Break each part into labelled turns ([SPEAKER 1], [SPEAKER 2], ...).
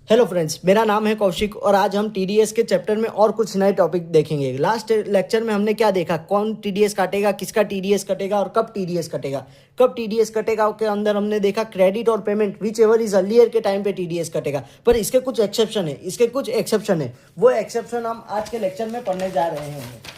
[SPEAKER 1] Hello friends, मेरा नाम है कौशिक और आज हम टीडीएस के चैप्टर में और कुछ नए टॉपिक देखेंगे। लास्ट लेक्चर में हमने क्या देखा, कौन टीडीएस काटेगा, किसका टीडीएस कटेगा और कब टीडीएस कटेगा। कब टीडीएस कटेगा के अंदर हमने देखा क्रेडिट और payment whichever is earlier के टाइम पे टीडीएस कटेगा, पर इसके कुछ एक्सेप्शन है। वो एक्सेप्शन हम आज के लेक्चर में पढ़ने जा रहे हैं।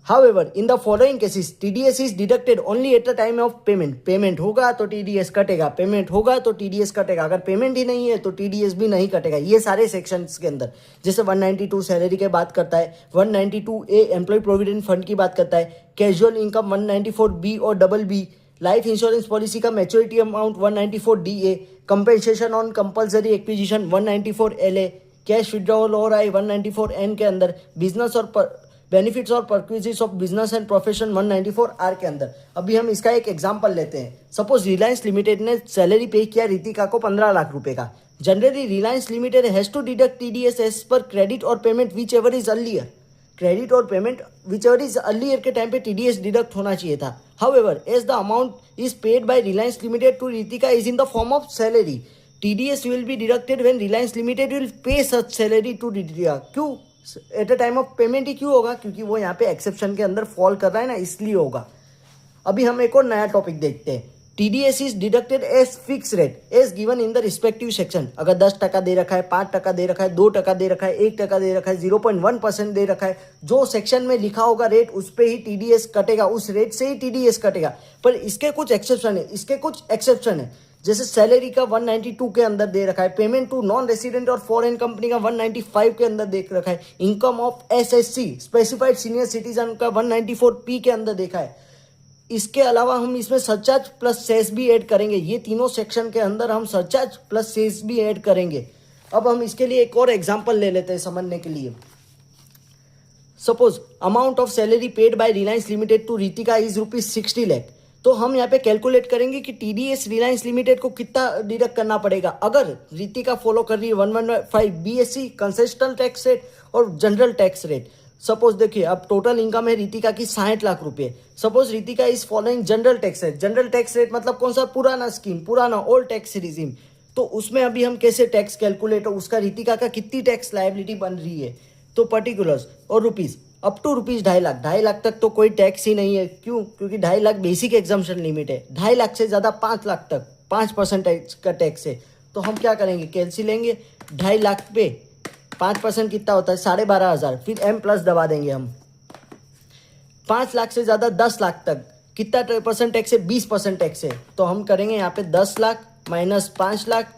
[SPEAKER 1] However, in the following cases, TDS is deducted only at the time of payment. Payment होगा तो TDS कटेगा, पेमेंट होगा तो TDS कटेगा, अगर पेमेंट ही नहीं है तो TDS भी नहीं कटेगा। ये सारे सेक्शंस के अंदर, जैसे 192 सैलरी के बात करता है, 192A एम्प्लॉय प्रोविडेंट फंड की बात करता है, कैजुअल इनकम 194B और double B, life insurance policy का maturity amount 194DA, compensation on compulsory acquisition 194LA, cash withdrawal हो रहा है 194N के अंदर, बिजनेस और बेनिफिट्स और perquisites of business and profession 194R के अंदर। अभी हम इसका एक एग्जांपल लेते हैं। सपोज रिलायंस लिमिटेड ने सैलरी पे किया रितिका को 15 लाख रुपए का। Generally Reliance limited has to deduct TDS as per credit और payment whichever is earlier. Credit और payment whichever is earlier के टाइम पे टीडीएस डिडक्ट होना चाहिए था। However, as the amount is paid by Reliance limited to Ritika is in the form of salary, TDS will be deducted when Reliance limited will pay such salary to Ritika. क्यों at a time of payment ही क्यों होगा? क्योंकि वो यहाँ पे exception के अंदर फॉल कर रहा है ना, इसलिए होगा। अभी हम एक और नया टॉपिक देखते हैं। TDS is deducted as fix rate as given in the respective section. अगर 10% दे रखा है, 5% दे रखा है, 2% दे रखा है, 1% दे रखा है, 0.1% दे रखा है, जो सेक्शन में लिखा होगा रेट उस पर ही टीडीएस कटेगा, उस रेट से ही टीडीएस कटेगा। पर इसके कुछ एक्सेप्शन है, जैसे सैलरी का 192 के अंदर दे रखा है, पेमेंट टू नॉन रेसिडेंट और फॉरेन कंपनी का 195 के अंदर देख रखा है, income of SSC specified senior citizen का 194P के अंदर देखा है। इसके अलावा हम इसमें सरचार्ज प्लस सेस भी ऐड करेंगे। ये तीनों सेक्शन के अंदर हम सरचार्ज प्लस सेस भी ऐड करेंगे। अब हम इसके लिए एक और एग्जाम्पल ले लेते हैं समझने के लिए। Suppose amount of salary paid by Reliance limited to Ritika is ₹60 lakh. तो हम यहाँ पे कैलकुलेट करेंगे कि टीडीएस रिलायंस लिमिटेड को कितना डिडक्ट करना पड़ेगा। अगर रितिका फॉलो कर रही है 115 बीएससी कंसेशनल टैक्स रेट और जनरल टैक्स रेट। सपोज देखिए, अब टोटल इनकम है रितिका की 60 लाख रुपए। Suppose Ritika is following general tax rate. General tax rate मतलब कौन सा? पुराना स्कीम, पुराना ओल्ड टैक्स रिजीम। तो उसमें अभी हम कैसे टैक्स कैलकुलेट हो, उसका रितिका का कितनी टैक्स लायबिलिटी बन रही है, तो पर्टिकुलर्स और rupees up to ₹2.5 lakh. 2.5 lakh तक तो कोई टैक्स ही नहीं है। क्यों? क्योंकि 2.5 लाख बेसिक एग्जम्पशन लिमिट है। 2.5 लाख से ज़्यादा 5 लाख तक 5% का टैक्स है। तो हम क्या करेंगे, कैलसी लेंगे। 2.5 लाख पे 5% कितना होता है? 12,500। फिर M प्लस दबा देंगे हम। 5 लाख से ज़्यादा 10 लाख तक कितना % टैक्स है? 20% टैक्स है। तो हम करेंगे यहाँ पे 10 लाख माइनस 5 लाख